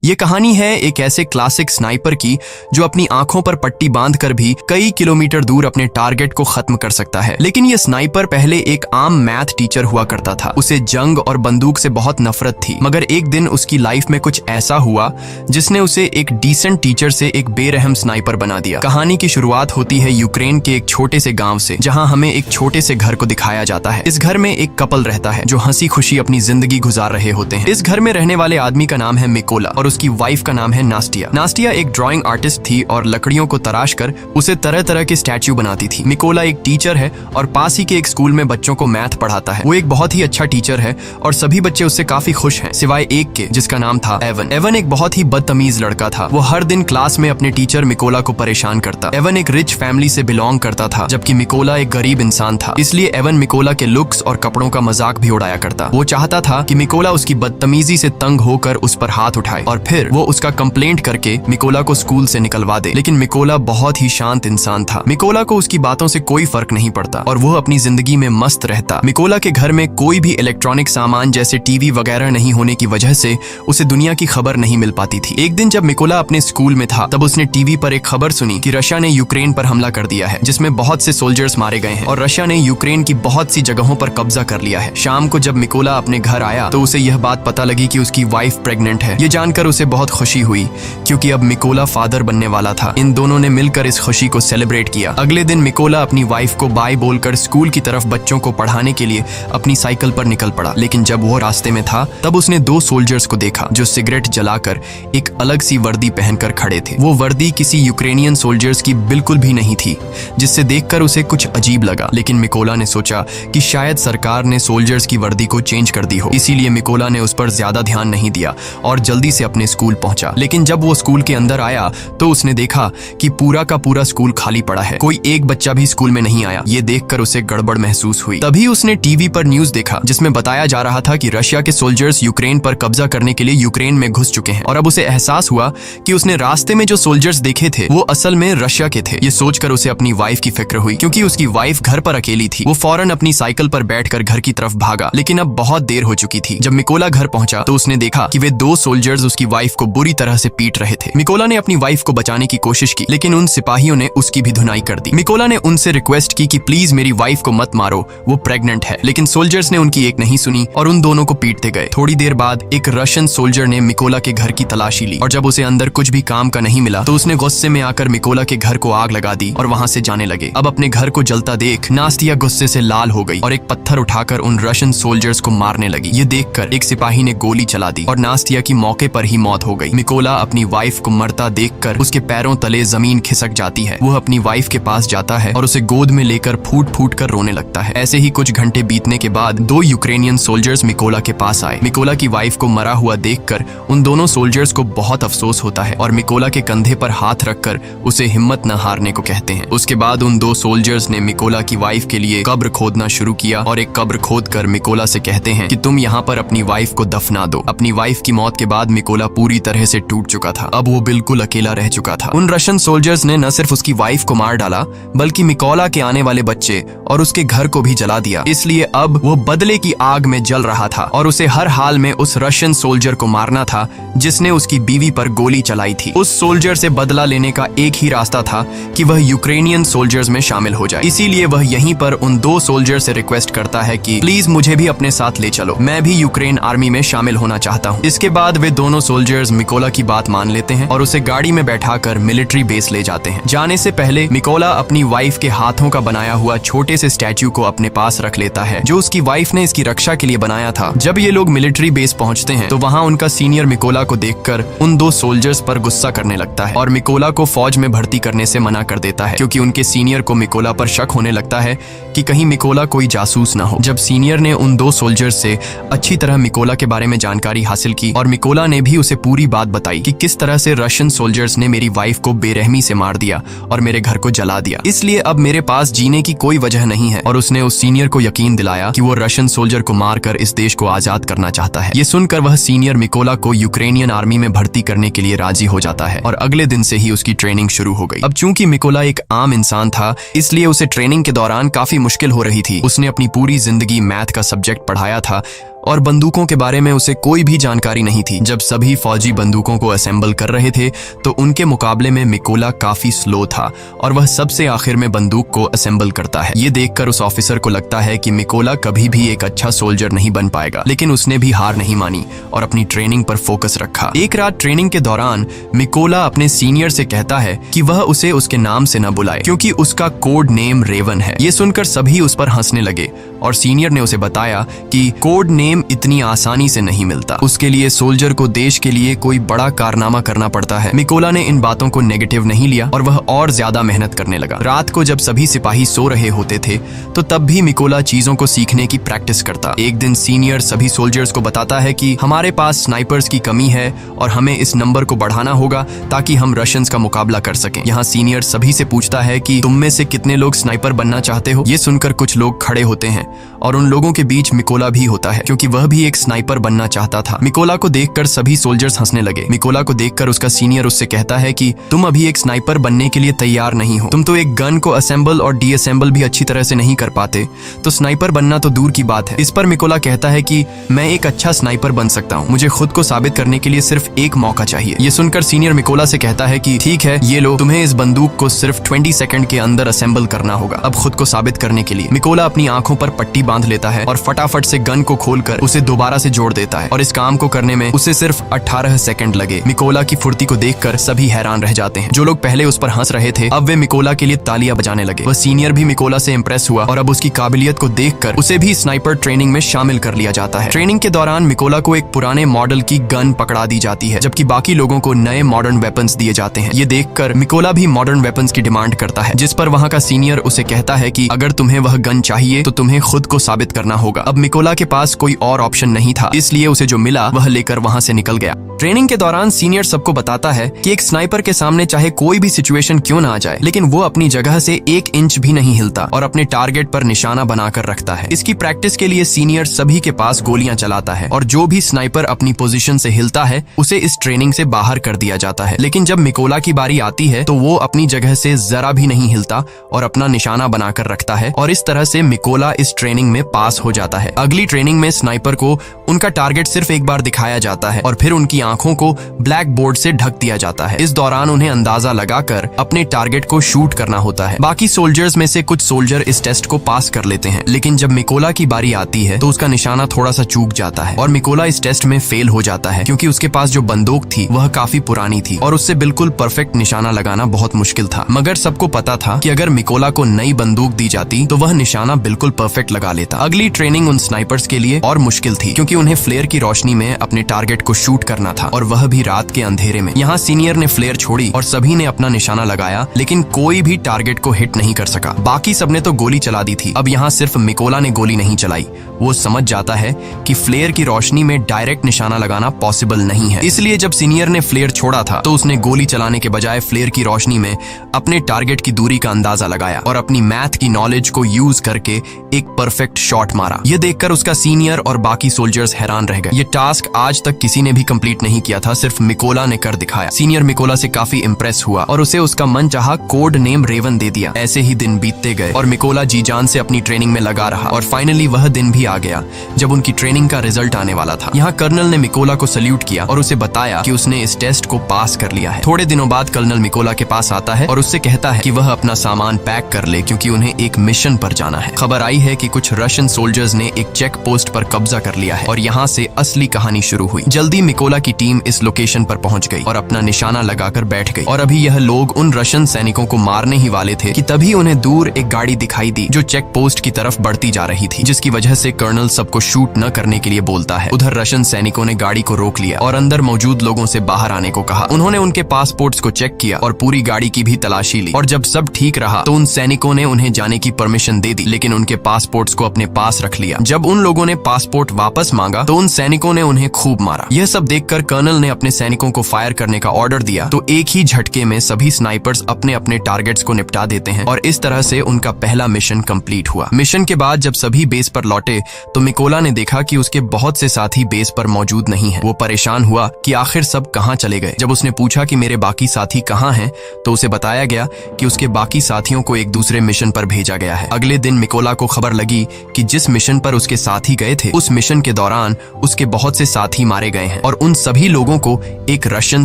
ये कहानी है एक ऐसे क्लासिक स्नाइपर की जो अपनी आंखों पर पट्टी बांधकर भी कई किलोमीटर दूर अपने टारगेट को खत्म कर सकता है। लेकिन ये स्नाइपर पहले एक आम मैथ टीचर हुआ करता था। उसे जंग और बंदूक से बहुत नफरत थी, मगर एक दिन उसकी लाइफ में कुछ ऐसा हुआ जिसने उसे एक डिसेंट टीचर से एक बेरहम स्नाइपर बना दिया। कहानी की शुरुआत होती है यूक्रेन के एक छोटे से गांव से, जहां हमें एक छोटे से घर को दिखाया जाता है। इस घर में एक कपल रहता है जो हंसी खुशी अपनी जिंदगी गुजार रहे होते हैं। इस घर में रहने वाले आदमी का नाम है मिकोला और उसकी वाइफ का नाम है नास्टिया। नास्टिया एक ड्राइंग आर्टिस्ट थी और लकड़ियों को तराश कर उसे तरह तरह के स्टैच्यू बनाती थी। मिकोला एक टीचर है और पास ही के एक स्कूल में बच्चों को मैथ पढ़ाता है। वो एक बहुत ही अच्छा टीचर है और सभी बच्चे उससे काफी खुश हैं, सिवाय एक के जिसका नाम था एवन। एवन एक बहुत ही बदतमीज लड़का था। वो हर दिन क्लास में अपने टीचर मिकोला को परेशान करता। एवन एक रिच फैमिली से बिलोंग करता था, जबकि मिकोला एक गरीब इंसान था। इसलिए एवन मिकोला के लुक्स और कपड़ों का मजाक भी उड़ाया करता। वो चाहता था कि मिकोला उसकी बदतमीजी से तंग होकर उस पर हाथ उठाए और फिर वो उसका कंप्लेंट करके मिकोला को स्कूल से निकलवा दे। लेकिन मिकोला बहुत ही शांत इंसान था। मिकोला को उसकी बातों से कोई फर्क नहीं पड़ता और वो अपनी जिंदगी में मस्त रहता। मिकोला के घर में कोई भी इलेक्ट्रॉनिक सामान जैसे टीवी वगैरह नहीं होने की वजह से उसे दुनिया की खबर नहीं मिल पाती थी। एक दिन जब मिकोला अपने स्कूल में था, तब उसने टीवी पर एक खबर सुनी कि रशिया ने यूक्रेन पर हमला कर दिया है, जिसमें बहुत से सोल्जर्स मारे गए हैं और रशिया ने यूक्रेन की बहुत सी जगहों पर कब्जा कर लिया है। शाम को जब मिकोला अपने घर आया तो उसे यह बात पता लगी कि उसकी वाइफ प्रेग्नेंट है। ये जानकर उसे बहुत खुशी हुई क्योंकि अब मिकोला फादर बनने वाला था। इन दोनों ने मिलकर इस खुशी को सेलिब्रेट किया। अगले दिन मिकोला अपनी वाइफ को बाय बोलकर स्कूल की तरफ बच्चों को पढ़ाने के लिए अपनी साइकिल पर निकल पड़ा। लेकिन जब वो रास्ते में था तब उसने दो सोल्जर्स को देखा जो सिगरेट जलाकर एक अलग सी वर्दी पहनकर खड़े थे। वो वर्दी किसी यूक्रेनियन सोल्जर्स की बिल्कुल भी नहीं थी, जिससे देखकर उसे कुछ अजीब लगा। लेकिन मिकोला ने सोचा कि शायद सरकार ने सोल्जर्स की वर्दी को चेंज कर दी हो, इसीलिए मिकोला ने उस पर ज्यादा ध्यान नहीं दिया और जल्दी से अपने स्कूल पहुंचा। लेकिन जब वो स्कूल के अंदर आया तो उसने देखा कि पूरा का पूरा स्कूल खाली पड़ा है। कोई एक बच्चा भी स्कूल में नहीं आया। ये देखकर उसे गड़बड़ महसूस हुई। तभी उसने टीवी पर न्यूज देखा जिसमें बताया जा रहा था कि रशिया के सोल्जर्स यूक्रेन पर कब्जा करने के लिए यूक्रेन में घुस चुके हैं। और अब उसे एहसास हुआ कि उसने रास्ते में जो सोल्जर्स देखे थे वो असल में रशिया के थे। ये सोचकर उसे अपनी वाइफ की फिक्र हुई, क्योंकि उसकी वाइफ घर पर अकेली थी। वो फौरन अपनी साइकिल पर बैठकर घर की तरफ भागा, लेकिन अब बहुत देर हो चुकी थी। जब मिकोला घर पहुंचा तो उसने देखा कि वे दो सोल्जर्स उसकी वाइफ को बुरी तरह से पीट रहे थे। मिकोला ने अपनी वाइफ को बचाने की कोशिश की, लेकिन उन सिपाहियों ने उसकी भी धुनाई कर दी। मिकोला ने उनसे रिक्वेस्ट की कि प्लीज मेरी वाइफ को मत मारो, वो प्रेग्नेंट है। लेकिन सोल्जर्स ने उनकी एक नहीं सुनी और उन दोनों को पीटते गए। थोड़ी देर बाद एक रशियन सोल्जर ने मिकोला के घर की तलाशी ली और जब उसे अंदर कुछ भी काम का नहीं मिला तो उसने गुस्से में आकर मिकोला के घर को आग लगा दी और वहां से जाने लगे। अब अपने घर को जलता देख नास्टिया गुस्से से लाल हो गई और एक पत्थर उठाकर उन रशियन सोल्जर्स को मारने लगी। ये देखकर एक सिपाही ने गोली चला दी और नास्टिया की मौके पर ही मौत हो गई। मिकोला अपनी वाइफ को मरता देखकर उसके पैरों तले जमीन खिसक जाती है। वो अपनी वाइफ के पास जाता है और उसे गोद में लेकर फूट फूट कर रोने लगता है। ऐसे ही कुछ घंटे बीतने के बाद दो यूक्रेनियन सोल्जर्स मिकोला के पास आए। मिकोला की वाइफ को मरा हुआ देखकर उन दोनों सोल्जर्स को बहुत अफसोस होता है और मिकोला के कंधे पर हाथ रखकर उसे हिम्मत न हारने को कहते हैं। उसके बाद उन दो सोल्जर्स ने मिकोला की वाइफ के लिए कब्र खोदना शुरू किया और एक कब्र खोदकर मिकोला से कहते हैं कि तुम यहाँ पर अपनी वाइफ को दफना दो। अपनी वाइफ की मौत के बाद मिकोला पूरी तरह से टूट चुका था। अब वो बिल्कुल अकेला रह चुका था। उन रशियन सोल्जर्स ने न सिर्फ उसकी वाइफ को मार डाला बल्कि मिकोला के आने वाले बच्चे और उसके घर को भी जला दिया। इसलिए अब वो बदले की आग में जल रहा था और उसे हर हाल में उस रशियन सोल्जर को मारना था जिसने उसकी बीवी पर गोली चलाई थी। उस सोल्जर से बदला लेने का एक ही रास्ता था कि वह यूक्रेनियन सोल्जर्स में शामिल हो जाए। इसीलिए वह यहीं पर उन दो सोल्जर से रिक्वेस्ट करता है कि प्लीज मुझे भी अपने साथ ले चलो, मैं भी यूक्रेन आर्मी में शामिल होना चाहता हूँ। इसके बाद वे दोनों सोल्जर्स मिकोला की बात मान लेते हैं और उसे गाड़ी में बैठाकर मिलिट्री बेस ले जाते हैं। जाने से पहले मिकोला अपनी वाइफ के हाथों का बनाया हुआ छोटे से स्टैच्यू को अपने पास रख लेता है जो उसकी वाइफ ने इसकी रक्षा के लिए बनाया था। जब ये लोग मिलिट्री बेस पहुंचते हैं तो वहां उनका सीनियर मिकोला को देखकर उन दो सोल्जर्स पर गुस्सा करने लगता है और मिकोला को फौज में भर्ती करने से मना कर देता है, क्योंकि उनके सीनियर को मिकोला पर शक होने लगता है कि कहीं मिकोला कोई जासूस ना हो। जब सीनियर ने उन दो सोल्जर्स से अच्छी तरह मिकोला के बारे में जानकारी हासिल की और मिकोला ने भी उसे पूरी बात बताई कि किस तरह से रशियन सोल्जर्स ने मेरी वाइफ को बेरहमी से मार दिया और मेरे घर को जला दिया, इसलिए अब मेरे पास जीने की कोई वजह नहीं है। और उसने उस सीनियर को यकीन दिलाया कि वो रशियन सोल्जर को मारकर इस देश को आजाद करना चाहता है। ये सुनकर वह सीनियर मिकोला को यूक्रेनियन आर्मी में भर्ती करने के लिए राजी हो जाता है और अगले दिन से ही उसकी ट्रेनिंग शुरू हो गई। अब चूंकि मिकोला एक आम इंसान था, इसलिए उसे ट्रेनिंग के दौरान काफी मुश्किल हो रही थी। उसने अपनी पूरी जिंदगी मैथ का सब्जेक्ट पढ़ाया था और बंदूकों के बारे में उसे कोई भी जानकारी नहीं थी। जब सभी फौजी बंदूकों को असेंबल कर रहे थे तो उनके मुकाबले में मिकोला काफी स्लो था और वह सबसे आखिर में बंदूक को असेंबल करता है। ये देखकर उस ऑफिसर को लगता है कि मिकोला कभी भी एक अच्छा सोल्जर नहीं बन पाएगा, लेकिन उसने भी हार नहीं मानी और अपनी ट्रेनिंग पर फोकस रखा। एक रात ट्रेनिंग के दौरान मिकोला अपने सीनियर से कहता है कि वह उसे उसके नाम से न बुलाए क्योंकि उसका कोड नेम रेवन है। ये सुनकर सभी उस पर हंसने लगे और सीनियर ने उसे बताया कि कोड नेम इतनी आसानी से नहीं मिलता, उसके लिए सोल्जर को देश के लिए कोई बड़ा कारनामा करना पड़ता है। मिकोला ने इन बातों को नेगेटिव नहीं लिया और वह और ज्यादा मेहनत करने लगा। रात को जब सभी सिपाही सो रहे होते थे तो तब भी मिकोला चीजों को सीखने की प्रैक्टिस करता। एक दिन सीनियर सभी सोल्जर्स को बताता है कि हमारे पास स्नाइपर्स की कमी है और हमें इस नंबर को बढ़ाना होगा ताकि हम रशियंस का मुकाबला कर सकें। यहाँ सीनियर सभी से पूछता है कि तुम में से कितने लोग स्नाइपर बनना चाहते हो। ये सुनकर कुछ लोग खड़े होते हैं और उन लोगों के बीच मिकोला भी होता है क्योंकि वह भी एक स्नाइपर बनना चाहता था। मिकोला को देखकर सभी सोल्जर्स हंसने लगे। मिकोला को देखकर उसका सीनियर उससे कहता है कि तुम अभी एक स्नाइपर बनने के लिए तैयार नहीं हो, तुम तो एक गन को असेंबल और डीअसेंबल भी अच्छी तरह से नहीं कर पाते, तो स्नाइपर बनना तो दूर की बात है। इस पर मिकोला कहता है कि मैं एक अच्छा स्नाइपर बन सकता हूँ, मुझे खुद को साबित करने के लिए सिर्फ एक मौका चाहिए। ये सुनकर सीनियर मिकोला से कहता है कि ठीक है, ये लो, तुम्हें इस बंदूक को सिर्फ 20 सेकंड के अंदर असेंबल करना होगा। अब खुद को साबित करने के लिए मिकोला अपनी आंखों पर पट्टी बांध लेता है और फटाफट से गन को खोलकर उसे दोबारा से जोड़ देता है और इस काम को करने में उसे सिर्फ 18 सेकंड लगे। मिकोला की फुर्ती को देखकर सभी हैरान रह जाते हैं। जो लोग पहले उस पर हंस रहे थे अब वे मिकोला के लिए तालियां बजाने लगे। वह सीनियर भी मिकोला से इंप्रेस हुआ और अब उसकी काबिलियत को देखकर उसे भी स्नाइपर ट्रेनिंग में शामिल कर लिया जाता है। ट्रेनिंग के दौरान मिकोला को एक पुराने मॉडल की गन पकड़ा दी जाती है जबकि बाकी लोगों को नए मॉडर्न वेपन्स दिए जाते हैं। ये देखकर मिकोला भी मॉडर्न वेपन्स की डिमांड करता है, जिस पर वहाँ का सीनियर उसे कहता है कि अगर तुम्हें वह गन चाहिए तो तुम्हें खुद को साबित करना होगा। अब मिकोला के पास कोई और ऑप्शन नहीं था, इसलिए उसे जो मिला वह लेकर वहाँ से निकल गया। ट्रेनिंग के दौरान सीनियर सबको बताता है कि एक स्नाइपर के सामने चाहे कोई भी सिचुएशन क्यों ना आ जाए, लेकिन वो अपनी जगह से 1 इंच भी नहीं हिलता और अपने टारगेट पर निशाना बनाकर रखता है। इसकी प्रैक्टिस के लिए सीनियर सभी के पास गोलियां चलाता है और जो भी स्नाइपर अपनी पोजीशन से हिलता है उसे इस ट्रेनिंग से बाहर कर दिया जाता है। लेकिन जब मिकोला की बारी आती है तो वो अपनी जगह से जरा भी नहीं हिलता और अपना निशाना बनाकर रखता है और इस तरह से मिकोला इस ट्रेनिंग में पास हो जाता है। अगली ट्रेनिंग में स्नाइपर को उनका टारगेट सिर्फ एक बार दिखाया जाता है और फिर उनकी आंखों को ब्लैक बोर्ड से ढक दिया जाता है। इस दौरान उन्हें अंदाजा लगाकर अपने टारगेट को शूट करना होता है। बाकी सोल्जर्स में से कुछ सोल्जर इस टेस्ट को पास कर लेते हैं, लेकिन जब मिकोला की बारी आती है तो उसका निशाना थोड़ा सा चूक जाता है और मिकोला इस टेस्ट में फेल हो जाता है क्योंकि उसके पास जो बंदूक थी वह काफी पुरानी थी और उससे बिल्कुल परफेक्ट निशाना लगाना बहुत मुश्किल था। मगर सबको पता था कि अगर मिकोला को नई बंदूक दी जाती तो वह निशाना बिल्कुल परफेक्ट लगा लेता। अगली ट्रेनिंग उन स्नाइपर्स के लिए और मुश्किल थी क्योंकि उन्हें फ्लेयर की रोशनी में अपने टारगेट को शूट करना था और वह भी रात के अंधेरे में। यहाँ सीनियर ने फ्लेयर छोड़ी और सभी ने अपना निशाना लगाया, लेकिन कोई भी टारगेट को हिट नहीं कर सका। बाकी सबने तो गोली चला दी थी। अब यहाँ सिर्फ मिकोला ने गोली नहीं चलाई। वो समझ जाता है कि फ्लेयर की रोशनी में डायरेक्ट निशाना लगाना पॉसिबल नहीं है, इसलिए जब सीनियर ने फ्लेयर छोड़ा था तो उसने गोली चलाने के बजाय फ्लेयर की रोशनी में अपने टारगेट की दूरी का अंदाजा लगाया और अपनी मैथ की नॉलेज को यूज करके एक परफेक्ट शॉट मारा। यह देखकर उसका सीनियर और बाकी सोल्जर्स हैरान रह गए। ये टास्क आज तक किसी ने भी कंप्लीट नहीं किया था, सिर्फ मिकोला ने कर दिखाया। सीनियर मिकोला से काफी इंप्रेस हुआ और उसे उसका मन चाहा कोड नेम रेवन दे दिया। ऐसे ही दिन बीतते गए और मिकोला जी जान से अपनी ट्रेनिंग में लगा रहा और फाइनली वह दिन भी आ गया जब उनकी ट्रेनिंग का रिजल्ट आने वाला था। यहाँ कर्नल ने मिकोला को सल्यूट किया और उसे बताया कि उसने इस टेस्ट को पास कर लिया है। थोड़े दिनों बाद कर्नल मिकोला के पास आता है और उससे कहता है कि वह अपना सामान पैक कर ले क्योंकि उन्हें एक मिशन पर जाना है। खबर आई है कि कुछ रशियन सोल्जर्स ने एक चेक पोस्ट पर कब्जा कर लिया है और यहाँ से असली कहानी शुरू हुई। जल्दी मिकोला की टीम इस लोकेशन पर पहुंच गई और अपना निशाना लगाकर बैठ गई और अभी यह लोग उन रशियन सैनिकों को मारने ही वाले थे कि तभी उन्हें दूर एक गाड़ी दिखाई दी जो चेक पोस्ट की तरफ बढ़ती जा रही थी, जिसकी वजह से कर्नल सबको शूट न करने के लिए बोलता है। उधर रशियन सैनिकों ने गाड़ी को रोक लिया और अंदर मौजूद लोगों से बाहर आने को कहा। उन्होंने उनके पासपोर्ट्स को चेक किया और पूरी गाड़ी की भी तलाशी ली और जब सब ठीक रहा तो उन सैनिकों ने उन्हें जाने की परमिशन दे दी, लेकिन उनके पासपोर्ट्स को अपने पास रख लिया। जब उन लोगों ने पासपोर्ट वापस मांगा तो उन सैनिकों ने उन्हें खूब मारा। यह सब देखकर कर्नल ने अपने सैनिकों को फायर करने का ऑर्डर दिया तो एक ही झटके में सभी स्नाइपर्स अपने अपने टारगेट्स को निपटा देते हैं और इस तरह से उनका पहला मिशन कंप्लीट हुआ। मिशन के बाद जब सभी बेस पर लौटे तो मिकोला ने देखा कि उसके बहुत से साथी बेस पर मौजूद नहीं हैं। वो परेशान हुआ कि आखिर सब कहां चले गए। जब उसने पूछा कि मेरे बाकी साथी कहां हैं तो उसे बताया गया कि उसके बाकी साथियों को एक दूसरे मिशन पर भेजा गया है। अगले दिन मिकोला को खबर लगी कि जिस मिशन पर उसके साथी गए थे उस मिशन के दौरान उसके बहुत से साथी मारे गए हैं और उन सभी लोगों को एक रशियन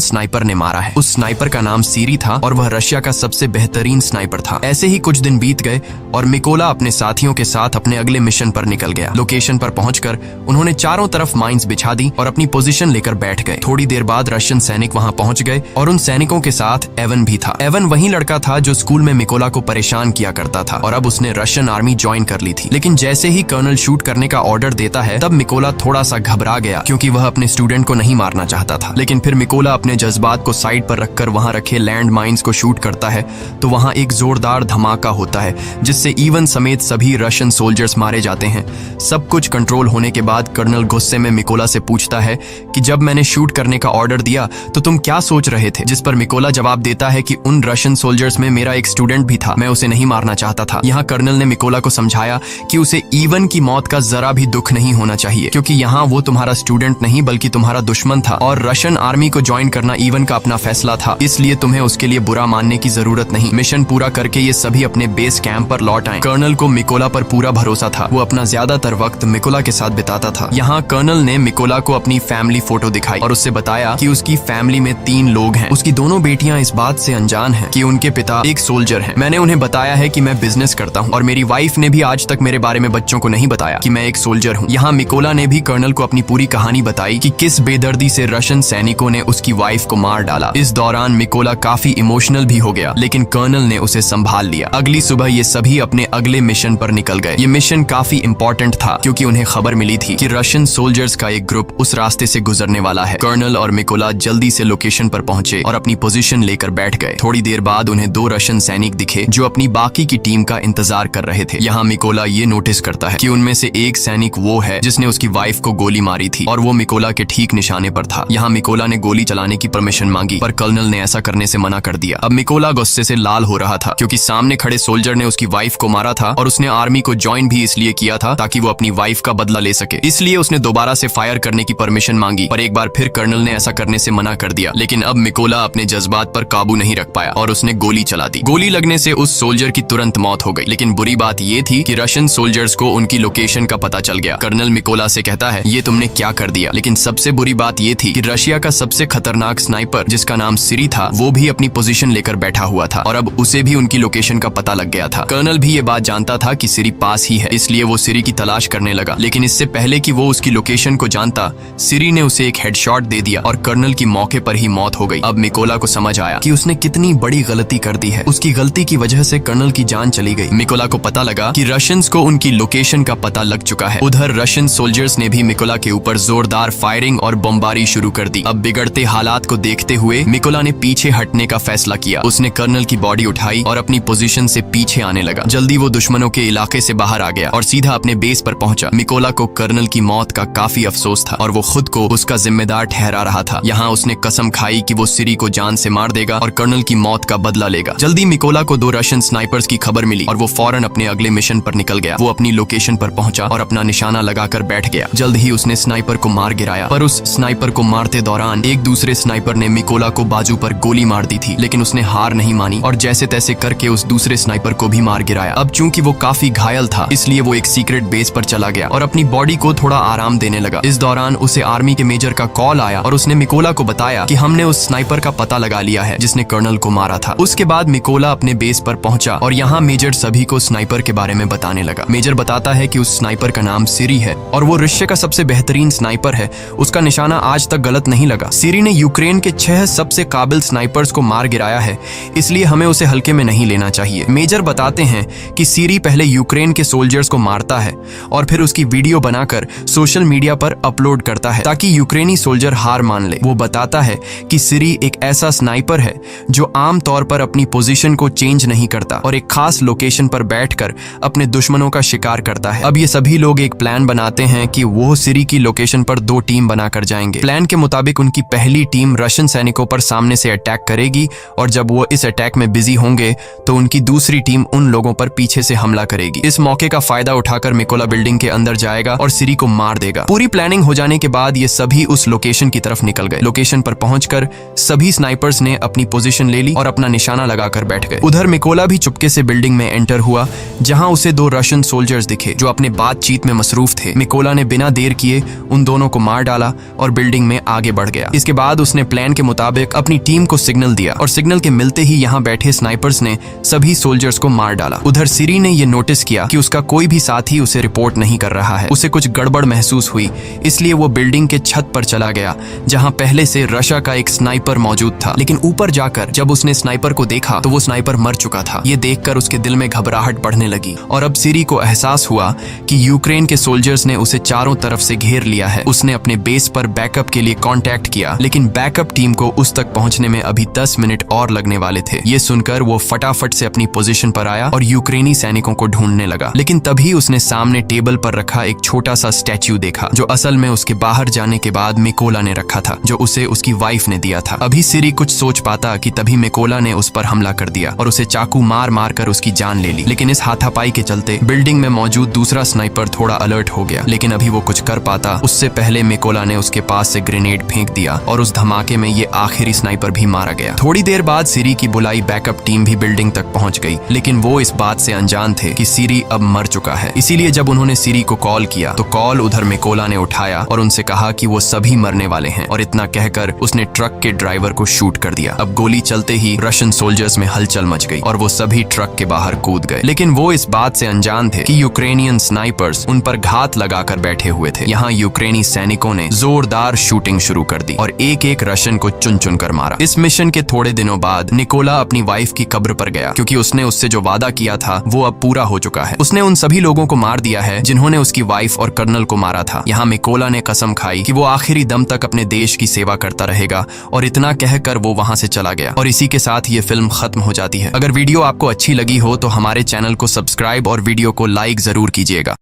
स्नाइपर ने मारा है। उस स्नाइपर का नाम सीरी था और वह रशिया का सबसे बेहतरीन स्नाइपर था। ऐसे ही कुछ दिन बीत गए और मिकोला अपने साथियों के साथ अपने अगले मिशन पर निकल गया। लोकेशन पर पहुंचकर उन्होंने चारों तरफ माइंस बिछा दी और अपनी पोजीशन लेकर बैठ गए। थोड़ी देर बाद रशियन सैनिक वहां पहुंच गए और उन सैनिकों के साथ एवन भी था। एवन वही लड़का था जो स्कूल में मिकोला को परेशान किया करता था और अब उसने रशियन आर्मी ज्वाइन कर ली थी। लेकिन जैसे ही कर्नल शूट करने का ऑर्डर देता है तब मिकोला थोड़ा सा घबरा गया क्योंकि वह अपने स्टूडेंट को नहीं मारना चाहता था। लेकिन फिर मिकोला अपने जज्बात को साइड पर रखकर वहां रखे लैंड माइंस को शूट करता है तो वहां एक जोरदार धमाका होता है जिससे इवन समेत सभी रशियन सोल्जर्स मारे जाते हैं। सब कुछ कंट्रोल होने के बाद कर्नल गुस्से में मिकोला से पूछता है कि जब मैंने शूट करने का ऑर्डर दिया तो तुम क्या सोच रहे थे, जिस पर मिकोला जवाब देता है कि उन रशियन सोल्जर्स में मेरा एक स्टूडेंट भी था, मैं उसे नहीं मारना चाहता था। यहाँ कर्नल ने मिकोला को समझाया कि उसे इवन की मौत का जरा भी दुख नहीं होना चाहिए क्योंकि यहाँ वो तुम्हारा स्टूडेंट नहीं बल्कि तुम्हारा दुश्मन था और रशियन आर्मी को ज्वाइन करना इवन का अपना फैसला था, इसलिए तुम्हें उसके लिए बुरा मानने की जरूरत नहीं। मिशन पूरा करके ये सभी अपने बेस कैंप पर लौट आए। कर्नल को मिकोला पर पूरा भरोसा था, वो अपना ज्यादातर वक्त मिकोला के साथ बिताता था। यहाँ कर्नल ने मिकोला को अपनी फैमिली फोटो दिखाई और उससे बताया कि उसकी फैमिली में 3 लोग हैं। उसकी दोनों बेटियां इस बात से अनजान हैं कि उनके पिता एक सोल्जर हैं। मैंने उन्हें बताया है कि मैं बिजनेस करता हूँ और मेरी वाइफ ने भी आज तक मेरे बारे में बच्चों को नहीं बताया कि मैं एक सोल्जर हूँ। यहाँ मिकोला ने भी कर्नल को अपनी पूरी कहानी बताई कि किस बेदर्दी से रशियन सैनिकों ने उसकी वाइफ को मार डाला। इस दौरान मिकोला काफी इमोशनल भी हो गया लेकिन कर्नल ने उसे संभाल लिया। अगली सुबह ये सभी अपने अगले मिशन पर निकल गए। ये मिशन काफी इंपॉर्टेंट था क्योंकि उन्हें खबर मिली थी कि रशियन सोल्जर्स का एक ग्रुप उस रास्ते से गुजरने वाला है। कर्नल और मिकोला जल्दी से लोकेशन पर पहुंचे और अपनी पोजीशन लेकर बैठ गए। थोड़ी देर बाद उन्हें 2 रशियन सैनिक दिखे जो अपनी बाकी की टीम का इंतजार कर रहे थे। यहाँ मिकोला ये नोटिस करता है कि उनमें से एक सैनिक वो है जिसने उसकी वाइफ को गोली मारी थी और वो मिकोला के ठीक निशाने पर था। यहाँ मिकोला ने गोली चलाने की परमिशन मांगी पर कर्नल ने ऐसा करने से मना कर दिया। अब मिकोला गुस्से से लाल हो रहा था क्योंकि सामने खड़े सोल्जर ने उसकी वाइफ को मारा था और उसने आर्मी को ज्वाइन भी इसलिए किया था ताकि वो अपनी वाइफ का बदला ले सके। इसलिए उसने दोबारा से फायर करने की परमिशन मांगी पर एक बार फिर कर्नल ने ऐसा करने से मना कर दिया। लेकिन अब मिकोला अपने जज्बात पर काबू नहीं रख पाया और उसने गोली चला दी। गोली लगने से उस सोल्जर की तुरंत मौत हो गई। लेकिन बुरी बात ये थी कि रशियन सोल्जर्स को उनकी लोकेशन का पता चल गया। कर्नल मिकोला से कहता है ये तुमने क्या कर दिया। लेकिन सबसे बुरी बात ये थी कि रशिया का सबसे खतरनाक स्नाइपर जिसका नाम सीरी था वो भी अपनी पोजीशन लेकर बैठा हुआ था और अब उसे भी उनकी लोकेशन का पता लग गया था। कर्नल भी ये बात जानता था कि सीरी पास ही है, इसलिए वो सीरी की तलाश करने लगा। लेकिन इससे पहले कि वो उसकी लोकेशन को जानता सीरी ने उसे एक हेडशॉट दे दिया और कर्नल की मौके पर ही मौत हो गई। अब मिकोला को समझ आया कि उसने कितनी बड़ी गलती कर दी है। उसकी गलती की वजह से कर्नल की जान चली गई। मिकोला को पता लगा कि रशियंस को उनकी लोकेशन का पता लग चुका है। उधर रशियन सोल्जर्स ने भी मिकोला के ऊपर जोरदार फायरिंग और बमबारी शुरू कर दी। अब बिगड़ते हालात को देखते हुए मिकोला ने पीछे हटने का फैसला किया। उसने कर्नल की बॉडी उठाई और अपनी पोजीशन से पीछे आने लगा। जल्दी वो दुश्मनों के इलाके से बाहर आ गया और सीधा अपने बेस पर पहुंचा। मिकोला को कर्नल की मौत का काफी अफसोस था और वो खुद को उसका जिम्मेदार ठहरा रहा था। यहाँ उसने कसम खाई कि वो सीरी को जान से मार देगा और कर्नल की मौत का बदला लेगा। जल्दी मिकोला को 2 रशियन स्नाइपर्स की खबर मिली और वो फौरन अपने अगले मिशन पर निकल गया। वो अपनी लोकेशन पर पहुंचा और अपना निशाना लगाकर बैठ गया। जल्द ही उसने स्नाइपर को मार गिराया पर उस स्नाइपर को मारते दौरान एक दूसरे स्नाइपर ने मिकोला को बाजू पर गोली मार दी थी। लेकिन उसने हार नहीं मानी और जैसे तैसे करके उस दूसरे स्नाइपर को भी मार गिराया। अब चूंकि वो काफी घायल था इसलिए वो एक सीक्रेट बेस पर चला गया और अपनी बॉडी को थोड़ा आराम देने लगा। इस दौरान उसे आर्मी के मेजर का कॉल आया और उसने मिकोला को बताया कि हमने उस स्नाइपर का पता लगा लिया है जिसने कर्नल को मारा था। उसके बाद मिकोला अपने बेस पर पहुंचा और यहाँ मेजर सभी को स्नाइपर के बारे में बताने लगा। मेजर बताता है कि उस स्नाइपर का नाम सीरी है और वो रशिया का सबसे बेहतरीन स्नाइपर है। उसका निशाना आज तक गलत नहीं लगा। सीरी ने यूक्रेन के 6 सबसे काबिल स्नाइपर्स को मार गिराया है, इसलिए हमें उसे हल्के में नहीं लेना चाहिए। मेजर बताते हैं कि सीरी पहले यूक्रेन के सोल्जर्स को मारता है और फिर उसकी वीडियो बनाकर सोशल मीडिया पर अपलोड करता है ताकि यूक्रेनी सोल्जर हार मान ले। वो बताता है कि सीरी एक ऐसा स्नाइपर है जो आम तौर पर अपनी पोजीशन को चेंज नहीं करता और एक खास लोकेशन पर बैठकर अपने दुश्मनों का शिकार करता है। अब ये सभी लोग एक प्लान बनाते हैं कि वो सीरी की लोकेशन पर 2 टीम बनाकर जाएंगे। प्लान के मुताबिक उनकी पहली टीम रशियन सैनिकों पर सामने से अटैक करेगी और जब वो इस अटैक में बिजी होंगे तो उनकी दूसरी टीम उन लोगों पर पीछे से हमला करेगी। इस मौके का फायदा उठाकर मिकोला बिल्डिंग के अंदर जाएगा और सीरी को मार देगा। पूरी प्लानिंग हो जाने के बाद ये सभी उस लोकेशन की तरफ निकल गए। लोकेशन पर पहुंचकर सभी स्नाइपर्स ने अपनी पोजीशन ले ली और अपना निशाना लगाकर बैठ गए। उधर मिकोला भी चुपके से बिल्डिंग में एंटर हुआ जहां उसे 2 रशियन रशियन सोल्जर्स दिखे जो अपने बातचीत में मसरूफ थे। मिकोला ने बिना देर किए उन दोनों को मार डाला और बिल्डिंग में आगे बढ़ गया। इसके बाद उसने प्लान के मुताबिक अपनी टीम को सिग्नल दिया और सिग्नल के मिलते ही यहाँ बैठे स्नाइपर्स ने सभी सोल्जर्स को मार डाला। उधर सिरी ने यह नोटिस किया कि उसका कोई भी साथी उसे रिपोर्ट नहीं कर रहा है। उसे कुछ गड़बड़ महसूस हुई, इसलिए वो बिल्डिंग के छत पर चला गया जहाँ पहले से रशा का एक स्नाइपर मौजूद था। लेकिन ऊपर जाकर जब उसने स्नाइपर को देखा तो वो स्नाइपर मर चुका था। ये देखकर उसके दिल में घबराहट बढ़ने लगी और अब सिरी को एहसास हुआ कि यूक्रेन के सोल्जर्स ने उसे चारों तरफ से घेर लिया है। उसने अपने बेस पर बैकअप के लिए कांटेक्ट किया, लेकिन बैकअप टीम को उस तक पहुंचने में अभी 10 मिनट और लगने वाले थे। ये सुनकर वो फटाफट से अपनी पोजीशन पर आया और यूक्रेनी सैनिकों को ढूंढने लगा। लेकिन तभी उसने सामने टेबल पर रखा एक छोटा सा स्टैच्यू देखा जो असल में उसके बाहर जाने के बाद मिकोला ने रखा था, जो उसे उसकी वाइफ ने दिया था। अभी सिरी कुछ सोच पाता कि तभी मिकोला ने उस पर हमला कर दिया और उसे चाकू मार मार कर उसकी जान ले ली। लेकिन इस हाथापाई के चलते बिल्डिंग में मौजूद दूसरा स्नाइपर थोड़ा अलर्ट हो गया, लेकिन अभी वो कुछ कर पाता उससे पहले मिकोला ने उसके पास से ग्रेनेड फेंक दिया और उस धमाके में ये आखिरी स्नाइपर भी मारा गया। थोड़ी देर बाद सिरी की बुलाई बैकअप टीम भी बिल्डिंग तक पहुंच गई, लेकिन वो इस बात से अनजान थे कि सिरी अब मर चुका है। इसीलिए जब उन्होंने सिरी को कॉल किया तो कॉल उधर मिकोला ने उठाया और उनसे कहा कि वो सभी मरने वाले हैं और इतना कहकर उसने ट्रक के ड्राइवर को शूट कर दिया। अब गोली चलते ही रशियन सोल्जर्स में हलचल मच गई और वो सभी ट्रक के बाहर कूद गए। लेकिन वो इस बात से अनजान थे कि यूक्रेनियन स्नाइपर्स उन पर घात लगाकर बैठे हुए थे। यहाँ यूक्रेनी सैनिकों ने जोरदार शूटिंग शुरू कर दी और एक एक रशियन को चुन चुन कर मारा। इस मिशन के थोड़े दिनों बाद निकोला अपनी वाइफ की कब्र पर गया, क्योंकि उसने उससे जो वादा किया था वो अब पूरा हो चुका है। उसने उन सभी लोगों को मार दिया है जिन्होंने उसकी वाइफ और कर्नल को मारा था। यहाँ मिकोला ने कसम खाई कि वो आखिरी दम तक अपने देश की सेवा करता रहेगा और इतना कहकर वो वहां से चला गया। और इसी के साथ ये फिल्म खत्म हो जाती है। अगर वीडियो आपको अच्छी लगी हो तो हमारे चैनल को सब्सक्राइब और वीडियो को लाइक जरूर कीजिएगा।